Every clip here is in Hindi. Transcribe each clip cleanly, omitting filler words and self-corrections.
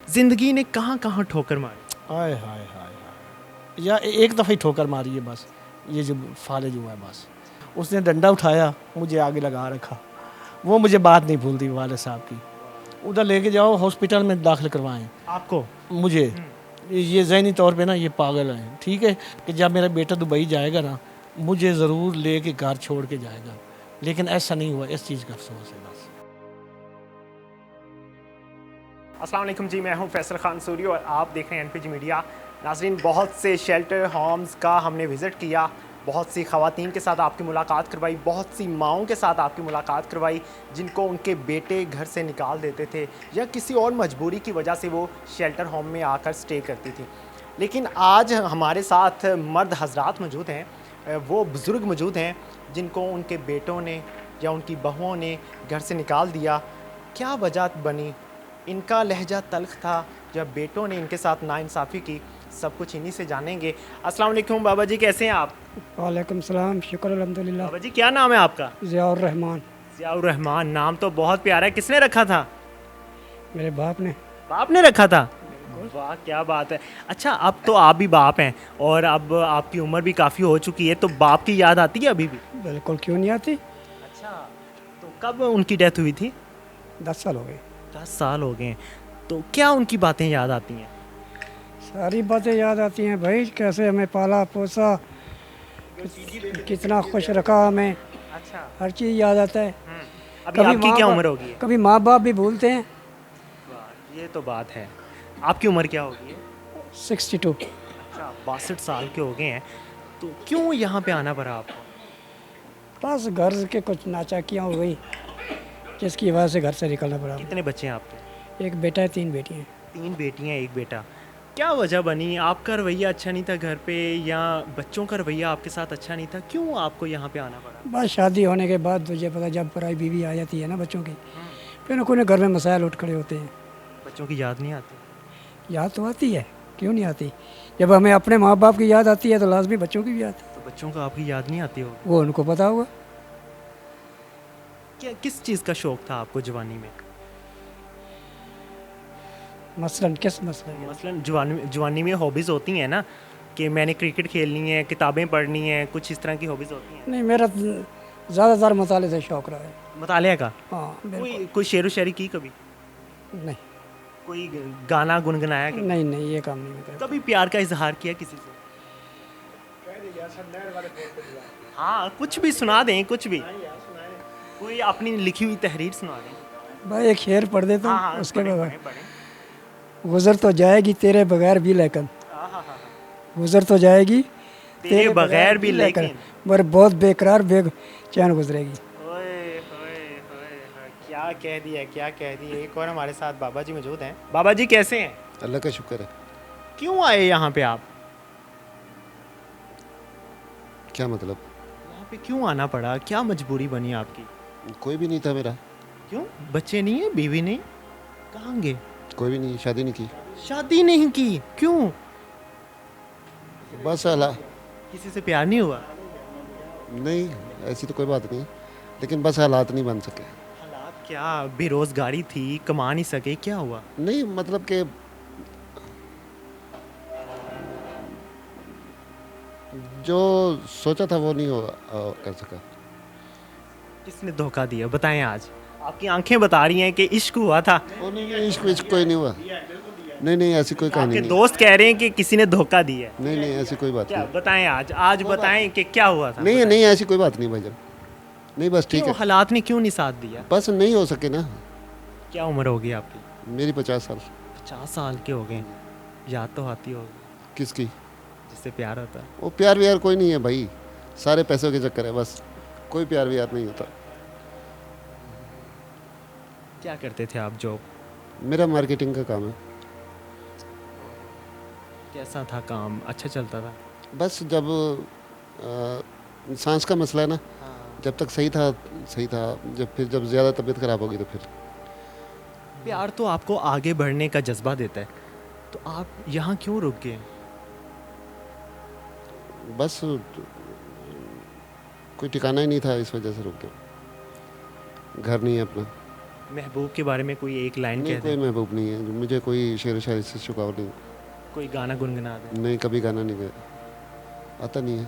ज़िंदगी ने कहाँ कहाँ ठोकर मारी। हाय हाय हाय हाय, या एक दफ़ा ही ठोकर मारी है बस। ये जो फाले जो है बस, उसने डंडा उठाया, मुझे आगे लगा रखा। वो मुझे बात नहीं भूलती वाले साहब की। उधर लेके जाओ, हॉस्पिटल में दाखिल करवाएं आपको मुझे। ये ज़हनी तौर पे ना ये पागल हैं, ठीक है, कि जब मेरा बेटा दुबई जाएगा ना, मुझे ज़रूर लेके घर छोड़ के जाएगा, लेकिन ऐसा नहीं हुआ। इस चीज़ का अफसोस है बस। अस्सलाम वालेकुम जी, मैं हूं फैसल खान सूरी और आप देख रहे हैं एनपीजी मीडिया। नाजरीन, बहुत से शेल्टर होम्स का हमने विज़िट किया, बहुत सी ख़वातीन के साथ आपकी मुलाकात करवाई, बहुत सी माओं के साथ आपकी मुलाकात करवाई जिनको उनके बेटे घर से निकाल देते थे या किसी और मजबूरी की वजह से वो शेल्टर होम में आकर स्टे करती थी। लेकिन आज हमारे साथ मर्द हजरात मौजूद हैं, वो बुज़ुर्ग मौजूद हैं जिनको उनके बेटों ने या उनकी बहुओं ने घर से निकाल दिया। क्या वजह बनी, इनका लहजा तल्ख था जब बेटों ने इनके साथ नाइंसाफ़ी की, सब कुछ इन्हीं से जानेंगे। अस्सलाम वालेकुम बाबा जी, कैसे हैं आप? वालेकुम सलाम, शुक्र अल्हम्दुलिल्लाह। बाबा जी, क्या नाम है आपका? ज़ियाउर रहमान, ज़ियाउर रहमान, नाम तो बहुत प्यारा है। किसने रखा था? मेरे बाप ने। बाप ने रखा था? वाह, क्या बात है। अच्छा, अब तो आप भी बाप हैं और अब आपकी उम्र भी काफ़ी हो चुकी है, तो बाप की याद आती है अभी भी? बिल्कुल, क्यों नहीं आती। अच्छा, तो कब उनकी डेथ हुई थी? 10 साल हो गए। 10 साल हो गए हैं। तो क्या उनकी बातें याद आती हैं? सारी बातें याद आती हैं भाई, कैसे हमें पाला पोसा, कितना खुश रखा हमें, अच्छा, हर चीज़ याद आता है। अभी आपकी क्या उम्र होगी? कभी माँ बाप भी भूलते हैं। वाह, ये तो बात है। आपकी उम्र क्या होगी? 62। अच्छा, 62 साल के हो गए हैं। तो क्यों यहाँ पे आना पड़ा आपको? बस घर के कुछ नाचाकियाँ हो गई, जिसकी वजह से घर से निकलना पड़ा। कितने बच्चे हैं आपके? एक बेटा है, 3 बेटी हैं। 3 बेटियाँ, 1 बेटा। क्या वजह बनी? आपका रवैया अच्छा नहीं था घर पे या बच्चों का रवैया आपके साथ अच्छा नहीं था? क्यों आपको यहाँ पे आना पड़ा? बस शादी होने के बाद तुझे पता, जब पराई बीवी आ जाती है ना बच्चों की, फिर न कोई घर में मसाइल उठ खड़े होते हैं। बच्चों की याद नहीं आती? याद तो आती है, क्यों नहीं आती। जब हमें अपने माँ बाप की याद आती है तो लाजमी बच्चों की भी आती है। तो बच्चों को आपकी याद नहीं आती होगी? वो उनको पता होगा। क्या किस चीज़ का शौक था आपको जवानी में? मसलन किस मसले में? मसलन जवानी में हॉबीज़ होती हैं ना, कि मैंने क्रिकेट खेलनी है, किताबें पढ़नी है, कुछ इस तरह की हॉबीज़ होती हैं। नहीं, मेरा ज़्यादातर मताले से शौक़ रहा है। मतालिया का? हाँ, बिल्कुल। कोई शेर व शायरी की कभी? नहीं कोई गाना गुनगुनाया कभी? नहीं नहीं, ये काम नहीं मैं करता। कभी प्यार का इजहार किया किसी से? हाँ, कुछ भी सुना दें, कुछ भी। कोई अपनी लिखी हुई तहरीर सुना दें। भाई एक शेर पढ़ देता हाँ हूँ, हाँ, उसके पढ़ें, बाद पढ़ें, पढ़ें। गुजर तो जाएगी तेरे बगैर भी, लेकिन हाँ, हाँ, हाँ, गुजर तो जाएगी तेरे बगैर भी लेकिन। मगर बहुत बेकरार बेचैन गुजरेगी। ओए होए होए होए, क्या कह दिया, क्या कह दिया। एक और हमारे साथ बाबा जी मौजूद हैं। बाबा जी, कैसे हैं? अल्लाह का शुक्र है। क्यों आए यहाँ पे आप? क्या मतलब? यहाँ पे क्यों आना पड़ा? क्या मजबूरी बनी आपकी? कोई भी नहीं था मेरा। क्यों? बच्चे नहीं है, बीवी नहीं? कहाँ गए? कोई भी नहीं, शादी नहीं की। शादी नहीं की? क्यों? बस अल्लाह। किसी से प्यार नहीं हुआ? नहीं, ऐसी तो कोई बात नहीं, लेकिन बस हालात नहीं बन सके। हालात क्या? बेरोजगारी थी, कमा नहीं सके, क्या हुआ? नहीं मतलब कि जो सोचा था वो नहीं कर सका। किसने धोखा दिया, बताएं आज। आपकी आंखें बता रही हैं कि इश्क हुआ था। वो नहीं, इश्क कोई नहीं हुआ। नहीं नहीं, ऐसी कोई कहानी आपके नहीं। दोस्त कह रहे हैं कि किसी ने धोखा दिया है। नहीं नहीं, ऐसी कोई बात क्या नहीं। बताएं आज बताएं कि क्या हुआ था। नहीं नहीं, ऐसी कोई बात नहीं भाईजान। नहीं, बस ठीक क्यों, है। हालात ने क्यों नहीं साथ दिया? बस नहीं हो सके ना। क्या उम्र होगी आपकी? मेरी 50 साल। 50 साल के हो गए। याद तो आती होगी किसकी? जिससे प्यार होता है। वो प्यार व्यार कोई नहीं है भाई, सारे पैसों के चक्कर है बस। कोई प्यार व्यार नहीं होता। क्या करते थे आप जॉब? मेरा मार्केटिंग का काम है। कैसा था काम? अच्छा चलता था? बस जब सांस का मसला है ना, जब तक सही था सही था, जब ज़्यादा तबीयत ख़राब होगी तो फिर। प्यार तो आपको आगे बढ़ने का जज्बा देता है, तो आप यहाँ क्यों रुक गए? बस कोई ठिकाना ही नहीं था, इस वजह से रुक गया। घर नहीं है अपना। महबूब के बारे में कोई एक लाइन नहीं, कह कोई दें, महबूब नहीं है मुझे, कोई शेर व शायरी से झुकाव नहीं। कोई गाना गुनगुना दें। नहीं, कभी गाना नहीं गाया, आता नहीं है।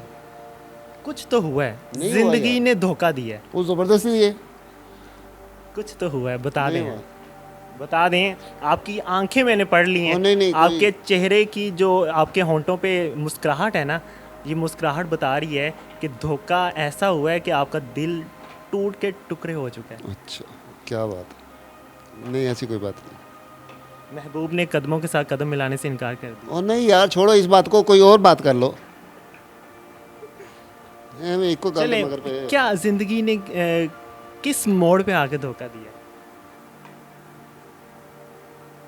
कुछ तो हुआ है, नहीं हुआ जिंदगी यार। ने धोखा दिया है, वो ज़बरदस्ती है। कुछ तो हुआ है, बता नहीं दें, हुआ। बता दें। आपकी आंखें मैंने पढ़ ली हैं, नहीं, आपके चेहरे की जो आपके होंठों पे मुस्कुराहट है ना, ये मुस्कुराहट बता रही है कि धोखा ऐसा हुआ है कि आपका दिल टूट के टुकड़े हो चुका है। अच्छा, क्या बात है। नहीं, ऐसी कोई बात नहीं। महबूब ने कदमों के साथ कदम मिलाने से इनकार कर दिया। और नहीं यार, छोड़ो इस बात को, कोई और बात कर लो। मैं एक को चले, मगर पे क्या जिंदगी ने किस मोड़ पे आके धोखा दिया?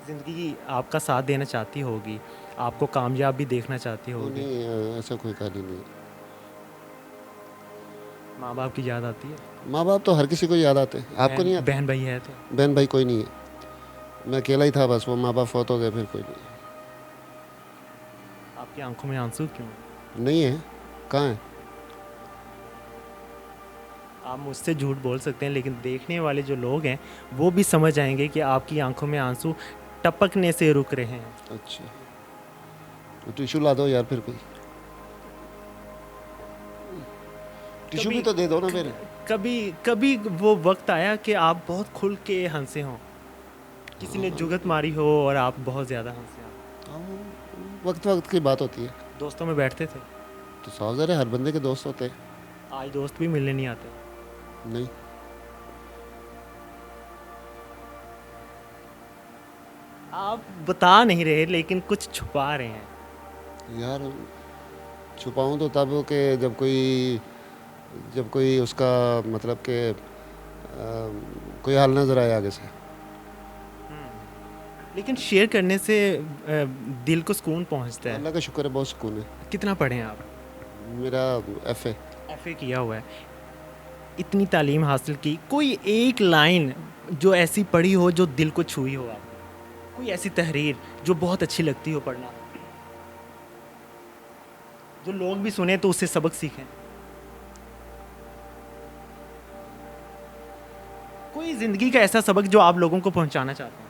जिंदगी आपका साथ देना चाहती होगी, आपको कामयाब भी देखना चाहती होगी, नहीं, ऐसा कोई कहानी नहीं है। माँ बाप की याद आती है? माँ बाप तो हर किसी को याद आते हैं, आपको नहीं आते? बहन भाई है तो? बहन भाई कोई नहीं है, मैं अकेला ही था बस, वो माँ बाप फौत हो गए, फिर कोई नहीं। आपकी आंखों में आंसू क्यों? नहीं है, कहाँ है? आप मुझसे झूठ बोल सकते हैं, लेकिन देखने वाले जो लोग हैं वो भी समझ आएंगे कि आपकी आंखों में आंसू टपकने से रुक रहे हैं। अच्छा, तो टिश्यू ला दो यार, फिर कोई टिश्यू भी तो दे दो ना फिर। कभी कभी वो वक्त आया कि आप बहुत खुल के हंसे हों, किसी ने जुगत मारी हो और आप बहुत ज़्यादा हंसे हों? वक्त वक्त की बात होती है, दोस्तों में बैठते थे? तो साफ ज़ाहिर है हर बंदे के दोस्त होते हैं। आज दोस्त भी मिलने नहीं आते? नहीं, आप बता नहीं रहे लेकिन कुछ छुपा रहे हैं। यार छुपाऊँ तो तब कि जब कोई उसका मतलब कि कोई हाल नज़र आए आगे से। लेकिन शेयर करने से दिल को सुकून पहुंचता है। अल्लाह का शुक्र है, बहुत सुकून है। कितना पढ़े हैं आप? मेरा FA। FA किया हुआ है, इतनी तालीम हासिल की, कोई एक लाइन जो ऐसी पढ़ी हो जो दिल को छुई हो आपको, कोई ऐसी तहरीर जो बहुत अच्छी लगती हो पढ़ना, जो लोग भी सुने तो उससे सबक सीखें? कोई ज़िंदगी का ऐसा सबक जो आप लोगों को पहुंचाना चाहते हैं?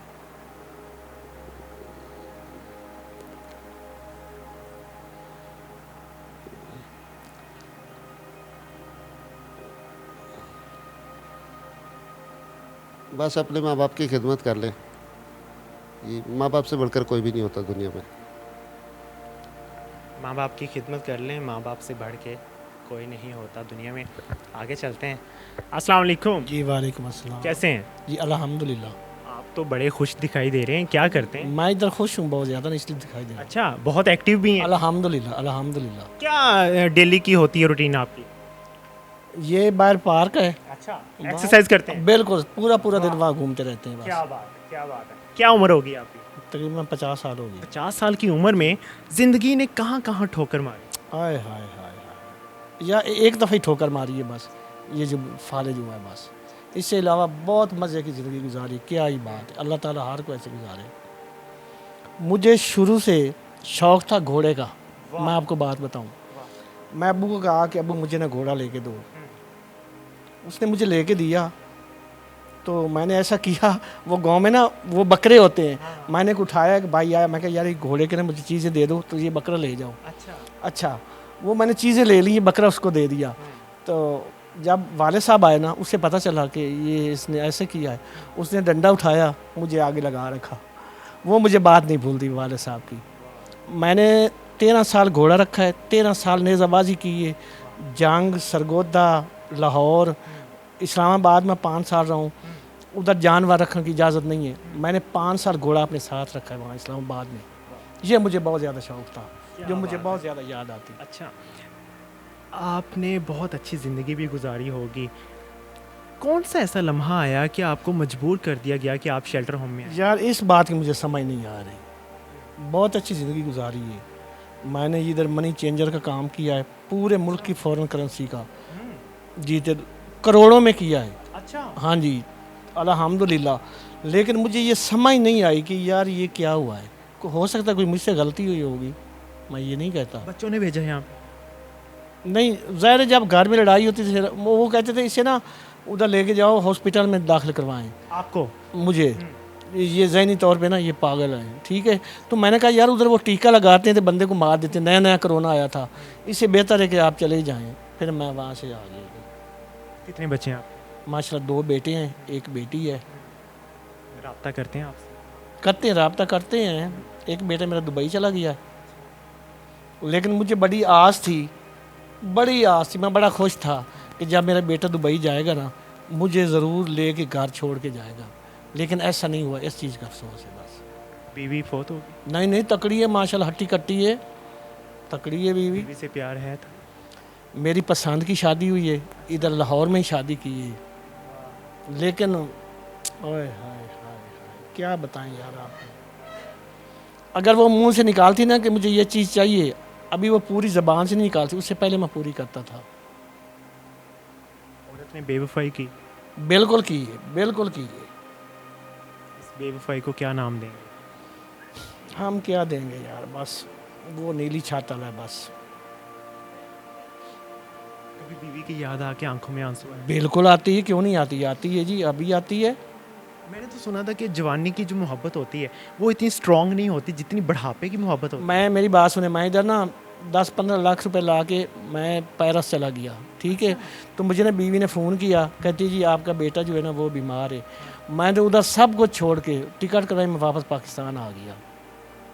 बस अपने माँ बाप की खिदमत कर ले, ये माँ बाप से बढ़कर कोई भी नहीं होता दुनिया में। माँ बाप की खिदमत कर लें, माँ बाप से बढ़ के कोई नहीं होता दुनिया में। आगे चलते हैं। अस्सलाम वालेकुम। जी वालेकुम अस्सलाम। कैसे हैं? जी अल्हम्दुलिल्लाह। आप तो बड़े खुश दिखाई दे रहे हैं, क्या करते हैं? मैं इधर खुश हूँ बहुत ज़्यादा, इसलिए दिखाई दे रहा अच्छा, बहुत एक्टिव भी है। हैं। अल्हम्दुलिल्लाह अल्हम्दुलिल्लाह। क्या डेली की होती है रूटीन आपकी? ये बाहर पार्क है, अच्छा, एक्सरसाइज करते हैं? बिल्कुल पूरा दिन वहाँ घूमते रहते हैं बस। क्या बात है, क्या बात है। क्या उम्र होगी आपकी? तकरीबन 50 साल हो गए। 50 साल की उम्र में ज़िंदगी ने कहाँ कहाँ ठोकर मारी? हाय हाय हाय हाय, या एक दफ़ा ही ठोकर मारी है बस, ये जो फाले जो है बस। इससे अलावा बहुत मज़े की ज़िंदगी गुजारी, क्या ही बात है, अल्लाह ताला हर को ऐसे गुजारे। मुझे शुरू से शौक़ था घोड़े का। मैं आपको बात बताऊं, मैं अब्बू को कहा कि अब्बू मुझे ना घोड़ा लेके दो, उसने मुझे लेके दिया। तो मैंने ऐसा किया, वो गांव में ना वो बकरे होते हैं, मैंने उठाया, कि भाई आया, मैं कहा यार ये घोड़े के ना मुझे चीज़ें दे दो, तो ये बकरा ले जाओ। अच्छा, वो मैंने चीज़ें ले ली, बकरा उसको दे दिया। तो जब वाले साहब आए ना, उससे पता चला कि ये इसने ऐसे किया है, उसने डंडा उठाया, मुझे आगे लगा रखा। वो मुझे बात नहीं भूलती वाले साहब की। मैंने 13 साल घोड़ा रखा है, 13 साल नेज़ाबाजी की है, जंग, सरगोदा, लाहौर, इस्लामाबाद में 5 साल रहा हूँ। उधर जानवर रखने की इजाज़त नहीं है, मैंने 5 साल घोड़ा अपने साथ रखा है वहाँ इस्लामाबाद में। ये मुझे बहुत ज़्यादा शौक़ था, जो मुझे बहुत ज़्यादा याद आती। अच्छा, आपने बहुत अच्छी ज़िंदगी भी गुजारी होगी, कौन सा ऐसा लम्हा आया कि आपको मजबूर कर दिया गया कि आप शेल्टर होम में आए? यार इस बात की मुझे समझ नहीं आ रही। बहुत अच्छी ज़िंदगी गुजारी है, मैंने इधर मनी चेंजर का काम किया है, पूरे मुल्क की फ़ॉरेन करेंसी का जीते करोड़ों में किया है। अच्छा, हाँ जी अल्हम्दुलिल्लाह। लेकिन मुझे ये समझ नहीं आई कि यार ये क्या हुआ है। हो सकता है कोई मुझसे गलती हुई होगी, मैं ये नहीं कहता। बच्चों ने भेजा यहाँ पे? नहीं, ज़ाहिर है जब घर में लड़ाई होती थी वो कहते थे इसे ना उधर लेके जाओ हॉस्पिटल में दाखिल करवाएं आपको मुझे। ये ज़हनी तौर पे ना ये पागल हैं, ठीक है। तो मैंने कहा यार उधर वो टीका लगाते हैं तो बंदे को मार देते हैं, नया नया कोरोना आया था, इससे बेहतर है कि आप चले जाएं। फिर मैं वहाँ से आ गया। कितने बच्चे हैं आप? माशाल्लाह 2 बेटे हैं, 1 बेटी है। रब्ता करते हैं आपसे? करते हैं, रब्ता करते हैं। एक बेटा मेरा दुबई चला गया, लेकिन मुझे बड़ी आस थी, मैं बड़ा खुश था कि जब मेरा बेटा दुबई जाएगा ना मुझे ज़रूर ले के घर छोड़ के जाएगा, लेकिन ऐसा नहीं हुआ। इस चीज़ का अफसोस है बस। बीवी फोत हो गई? नहीं नहीं, तकड़ी है माशाल्लाह, हट्टी कट्टी है, तकड़ी है बीवी। बीवी से प्यार है था? मेरी पसंद की शादी हुई है, इधर लाहौर में ही शादी की है, लेकिन ओए हाय हाय हाय, क्या बताएं यार आपको। अगर वो मुंह से निकालती ना कि मुझे ये चीज़ चाहिए, अभी वो पूरी ज़बान से नहीं निकालती, उससे पहले मैं पूरी करता था। औरत ने बेवफाई की? बिल्कुल की है, बिल्कुल की है। इस बेवफाई को क्या नाम देंगे? हम क्या देंगे यार, बस वो नीली छाता है बस। कभी बीवी की याद आके आंखों में आंसू आए? बिल्कुल आती है, क्यों नहीं आती, आती है जी, अभी आती है। मैंने तो सुना था कि जवानी की जो मोहब्बत होती है वो इतनी स्ट्रांग नहीं होती जितनी बुढ़ापे की मोहब्बत होती है। मेरी बात सुने, मैं इधर ना 10-15 लाख रुपए ला के मैं पेरिस चला गया, ठीक है। तो मुझे ना बीवी ने फ़ोन किया, कहती जी आपका बेटा जो है ना वो बीमार है। मैं तो उधर सब कुछ छोड़ के टिकट कराई, मैं वापस पाकिस्तान आ गया।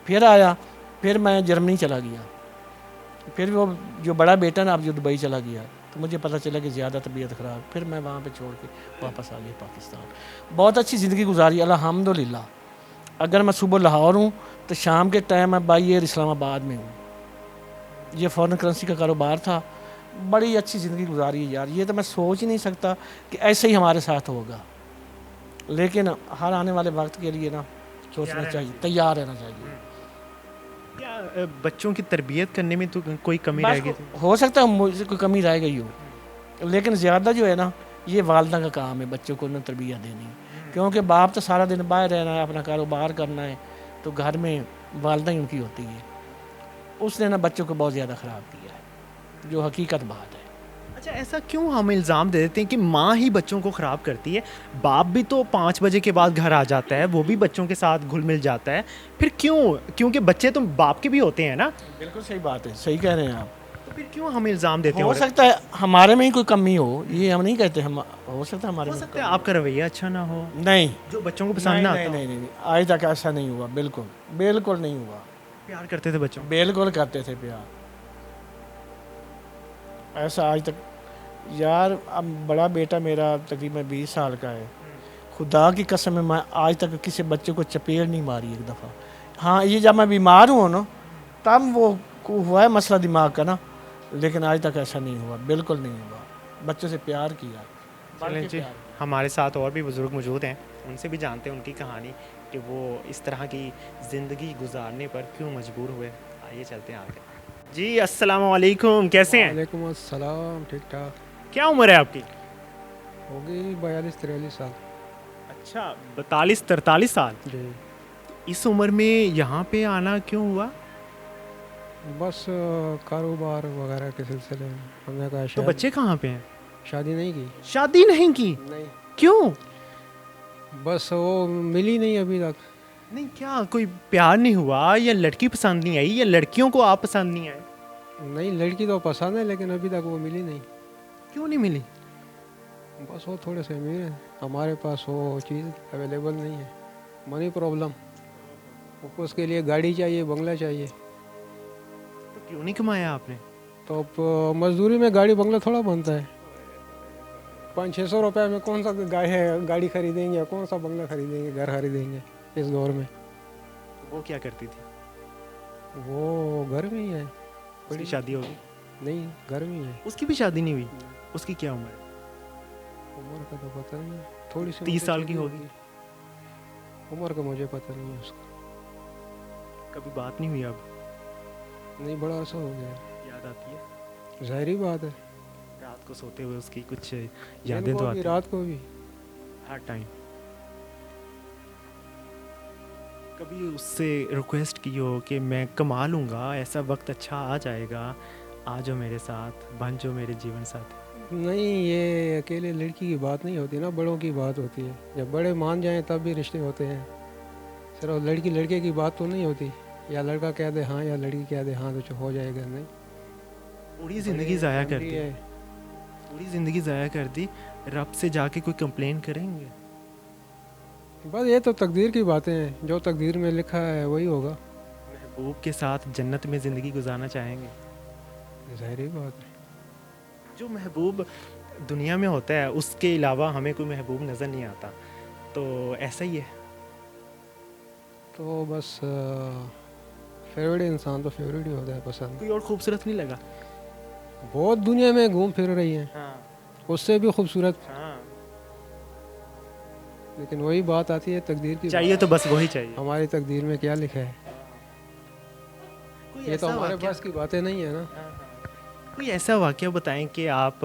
फिर आया, फिर मैं जर्मनी चला गया, फिर वो जो बड़ा बेटा ना अब जो दुबई चला गया, तो मुझे पता चला कि ज़्यादा तबीयत ख़राब, फिर मैं वहाँ पे छोड़ के वापस आ गया पाकिस्तान। बहुत अच्छी ज़िंदगी गुजारी अल्हम्दुलिल्लाह। अगर मैं सुबह लाहौर हूँ तो शाम के टाइम मैं बाई एयर इस्लामाबाद में हूँ। ये फॉरेन करेंसी का कारोबार था, बड़ी अच्छी ज़िंदगी गुजारी है यार। ये तो मैं सोच ही नहीं सकता कि ऐसे ही हमारे साथ होगा, लेकिन हर आने वाले वक्त के लिए ना सोचना चाहिए, तैयार रहना चाहिए। क्या बच्चों की तरबियत करने में तो कोई कमी रह गई थी? हो सकता है मुझे कोई कमी रह गई हो, लेकिन ज़्यादा जो है ना ये वालदा का काम है बच्चों को ना तरबियत देनी, क्योंकि बाप तो सारा दिन बाहर रहना है, अपना कारोबार करना है, तो घर में वालदा ही उनकी होती है। उसने ना बच्चों को बहुत ज़्यादा ख़राब किया है, जो हकीकत बात है। अच्छा, ऐसा क्यों हम इल्ज़ाम दे देते हैं कि माँ ही बच्चों को ख़राब करती है? बाप भी तो 5 बजे के बाद घर आ जाता है, वो भी बच्चों के साथ घुल मिल जाता है, फिर क्यों? क्योंकि बच्चे तो बाप के भी होते हैं ना। बिल्कुल सही बात है, सही कह रहे हैं आप। तो फिर क्यों हम इल्ज़ाम देते हैं? हो सकता है हमारे में ही कोई कमी हो, ये हम नहीं कहते, हम हो सकता है हमारे हो में सकता है आपका रवैया अच्छा ना हो, नहीं, जो बच्चों को पसंद ना आता नहीं हो। नहीं नहीं, आज तक ऐसा नहीं हुआ, बिल्कुल बिल्कुल नहीं हुआ। प्यार करते थे बच्चों को? बिल्कुल करते थे प्यार, ऐसा आज तक यार। अब बड़ा बेटा मेरा तकरीबन 20 साल का है, खुदा की कसम है मैं आज तक किसी बच्चे को चपेट नहीं मारी एक दफ़ा। हाँ, ये जब मैं बीमार हूँ ना तब वो हुआ है मसला दिमाग का ना, लेकिन आज तक ऐसा नहीं हुआ, बिल्कुल नहीं हुआ। बच्चों से प्यार किया। चलें जी, हमारे साथ और भी बुज़ुर्ग मौजूद हैं, उनसे भी जानते हैं उनकी कहानी कि वो इस तरह की ज़िंदगी गुजारने पर क्यों मजबूर हुए। आइए चलते हैं आगे। जी अस्सलाम वालेकुम, कैसे हैं? वालेकुम अस्सलाम, ठीक ठाक। क्या उम्र है आपकी? होगी 42-43 साल। अच्छा, 42-43 साल। जी, इस उम्र में यहाँ पे आना क्यों हुआ? बस कारोबार वगैरह के सिलसिले में हमने कहा तो शायद बच्चे कहाँ पे हैं? शादी नहीं की। शादी नहीं की? नहीं, क्यों? बस वो मिली नहीं अभी तक। नहीं, क्या कोई प्यार नहीं हुआ, या लड़की पसंद नहीं आई, या लड़कियों को आप पसंद नहीं आए? नहीं, लड़की तो पसंद है लेकिन अभी तक वो मिली नहीं। क्यों नहीं मिली? बस वो थोड़े से अमीर हैं, हमारे पास वो चीज़ अवेलेबल नहीं है, मनी प्रॉब्लम। उसके लिए गाड़ी चाहिए, बंगला चाहिए, तो क्यों नहीं कमाया आपने? तो अब मजदूरी में गाड़ी बंगला थोड़ा बनता है। 500-600 रुपये में कौन सा गाड़ी खरीदेंगे, कौन सा बंगला खरीदेंगे, घर खरीदेंगे इस दौर में। तो वो क्या करती थी? वो घर में ही है। उसकी शादी होगी? नहीं, घर में ही है। उसकी भी शादी नहीं हुई? उसकी क्या उम्र है? उम्र का तो पता नहीं है, थोड़ी सी 30 साल की मुझे होगी। उम्र का मुझे पता नहीं है उसका। कभी बात नहीं हुई? अब नहीं, बड़ा अर्सा हो गया। याद आती है? ज़ाहिरी बात है, रात को सोते हुए उसकी कुछ दिन यादें तो को भी, आती हैं रात को भी। हर टाइम। कभी उससे रिक्वेस्ट की हो कि मैं कमा लूँगा, ऐसा वक्त अच्छा आ जाएगा, आ जाओ मेरे साथ, बन जाओ मेरे जीवन साथी? नहीं, ये अकेले लड़की की बात नहीं होती ना, बड़ों की बात होती है। जब बड़े मान जाएं तब भी रिश्ते होते हैं। सिर्फ लड़की लड़के की बात तो नहीं होती, या लड़का कह दे हाँ या लड़की कह दे हाँ तो चुप हो जाएगा। नहीं, पूरी ज़िंदगी ज़ाया कर फैमिली दी, है। पूरी ज़िंदगी ज़ाया कर दी, रब से जाके कोई कंप्लेन करेंगे? बस ये तो तकदीर की बातें हैं, जो तकदीर में लिखा है वही होगा। महबूब के साथ जन्नत में ज़िंदगी गुजारना चाहेंगे? ज़ाहिर बात है। जो महबूब दुनिया में होता है उसके अलावा हमें कोई महबूब नज़र नहीं आता, तो ऐसा ही है। तो बस फेवरेट इंसान तो फेवरेट ही होता है, पसंद। कोई और खूबसूरत नहीं लगा? बहुत दुनिया में घूम फिर रही हैं, हाँ उससे भी खूबसूरत। हाँ, लेकिन वही बात आती है तकदीर की। चाहिए तो बस वही चाहिए। हमारी तकदीर में क्या लिखा है, कोई ये तो ऐसा हमारे वाक़या- पास की बातें नहीं है ना। कोई ऐसा वाक़या बताएं कि आप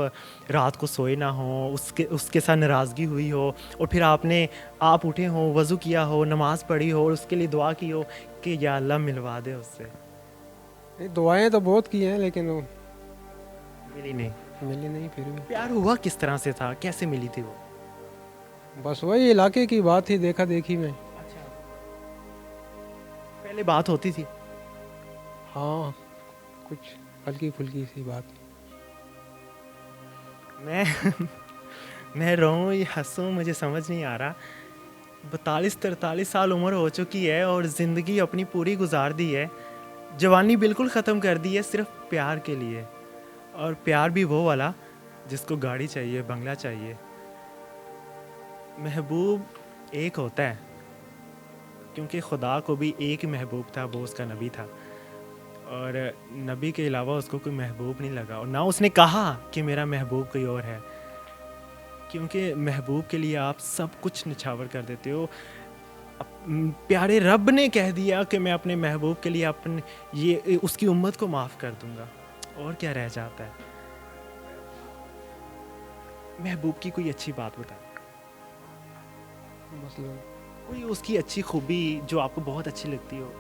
रात को सोए ना हो, उसके उसके साथ नाराज़गी हुई हो और फिर आप उठे हो, वज़ू किया हो, नमाज़ पढ़ी हो और उसके लिए दुआ की हो कि या अल्लाह मिलवा दे उससे, ये दुआएं तो बहुत की हैं लेकिन वो मिली नहीं? मिली नहीं फिर भी। प्यार हुआ किस तरह से था, कैसे मिली थी वो? बस वही इलाके की बात थी, देखा देखी में। अच्छा, पहले बात होती थी? हाँ, कुछ हल्की फुल्की सी बात। मैं मैं रोऊं या हंसूं मुझे समझ नहीं आ रहा। 42-43 साल उम्र हो चुकी है और ज़िंदगी अपनी पूरी गुजार दी है, जवानी बिल्कुल ख़त्म कर दी है सिर्फ प्यार के लिए, और प्यार भी वो वाला जिसको गाड़ी चाहिए, बंगला चाहिए। महबूब एक होता है क्योंकि खुदा को भी एक ही महबूब था, वो उसका नबी था, और नबी के अलावा उसको कोई महबूब नहीं लगा, और ना उसने कहा कि मेरा महबूब कोई और है, क्योंकि महबूब के लिए आप सब कुछ निछावर कर देते हो। प्यारे रब ने कह दिया कि मैं अपने महबूब के लिए अपने ये उसकी उम्मत को माफ़ कर दूंगा, और क्या रह जाता है? महबूब की कोई अच्छी बात बता, मतलब कोई उसकी अच्छी खूबी जो आपको बहुत अच्छी लगती हो।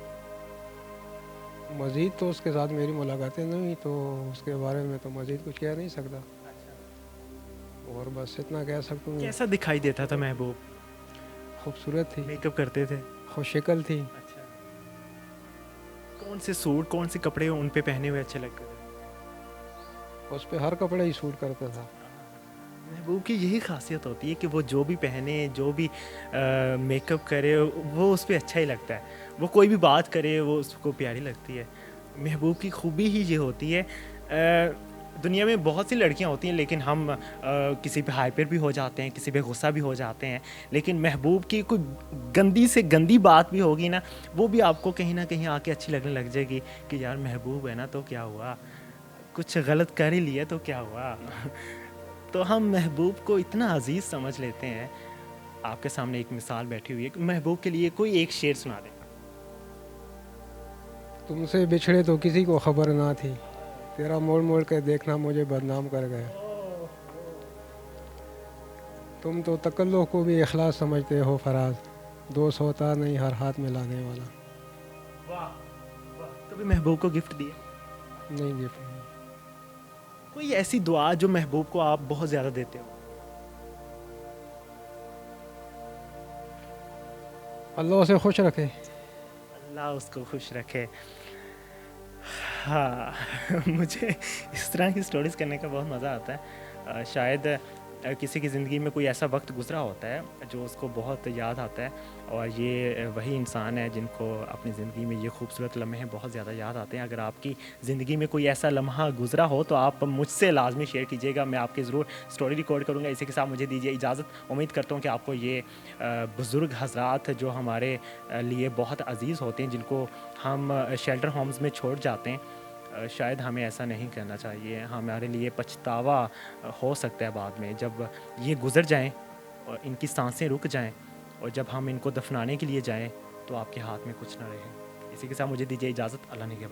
मज़ीद तो उसके साथ मेरी मुलाकातें नहीं हुई, तो उसके बारे में तो मज़ीद कुछ कह नहीं सकता। और बस इतना कह सकता हूँ, कैसा दिखाई देता था महबूब? खूबसूरत थी, मेकअप करते थे? खुशशक्ल थी। अच्छा, कौन से सूट, कौन से कपड़े उन पे पहने हुए अच्छे लगते थे? उस पर हर कपड़ा ही सूट करता था। महबूब की यही खासियत होती है कि वो जो भी पहने, जो भी मेकअप करे, वो उस पर अच्छा ही लगता है। वो कोई भी बात करे वो उसको प्यारी लगती है। महबूब की खूबी ही ये होती है। दुनिया में बहुत सी लड़कियां होती हैं, लेकिन हम किसी पे हाइपर भी हो जाते हैं, किसी पे गुस्सा भी हो जाते हैं, लेकिन महबूब की कोई गंदी से गंदी बात भी होगी ना, वो भी आपको कहीं ना कहीं आके अच्छी लगने लग जाएगी कि यार महबूब है ना, तो क्या हुआ, कुछ गलत कर ही लिया तो क्या हुआ। तो हम महबूब को इतना अजीज़ समझ लेते हैं। आपके सामने एक मिसाल बैठी हुई है कि महबूब के लिए कोई एक शेर सुना दे। तुमसे बिछड़े तो किसी को खबर ना थी, तेरा मोड़ मोड़ कर देखना मुझे बदनाम कर गया। तुम तो तकल्लुफ़ को भी इखलास समझते हो फराज, दोस्त होता नहीं हर हाथ में लाने वाला। वाह वाह, कभी महबूब को गिफ्ट दिया? नहीं गिफ्ट नहीं। कोई ऐसी दुआ जो महबूब को आप बहुत ज़्यादा देते हो? अल्लाह उसे खुश रखे। अल्लाह उसको खुश रखे। हाँ मुझे इस तरह की स्टोरीज़ करने का बहुत मज़ा आता है। शायद किसी की ज़िंदगी में कोई ऐसा वक्त गुज़रा होता है जो उसको बहुत याद आता है, और ये वही इंसान है जिनको अपनी ज़िंदगी में ये खूबसूरत लम्हे बहुत ज़्यादा याद आते हैं। अगर आपकी ज़िंदगी में कोई ऐसा लम्हा गुज़रा हो तो आप मुझसे लाजमी शेयर कीजिएगा, मैं आपकी ज़रूर स्टोरी रिकॉर्ड करूँगा। इसी के साथ मुझे दीजिए इजाज़त। उम्मीद करता हूँ कि आपको ये बुज़ुर्ग हज़रात जो हमारे लिए बहुत अज़ीज़ होते हैं, जिनको हम शेल्टर होम्स में छोड़ जाते हैं, शायद हमें ऐसा नहीं करना चाहिए। हमारे लिए पछतावा हो सकता है बाद में, जब ये गुज़र जाएं और इनकी सांसें रुक जाएं, और जब हम इनको दफनाने के लिए जाएं तो आपके हाथ में कुछ ना रहे। इसी के साथ मुझे दीजिए इजाज़त। अल्लाह ने के बाद।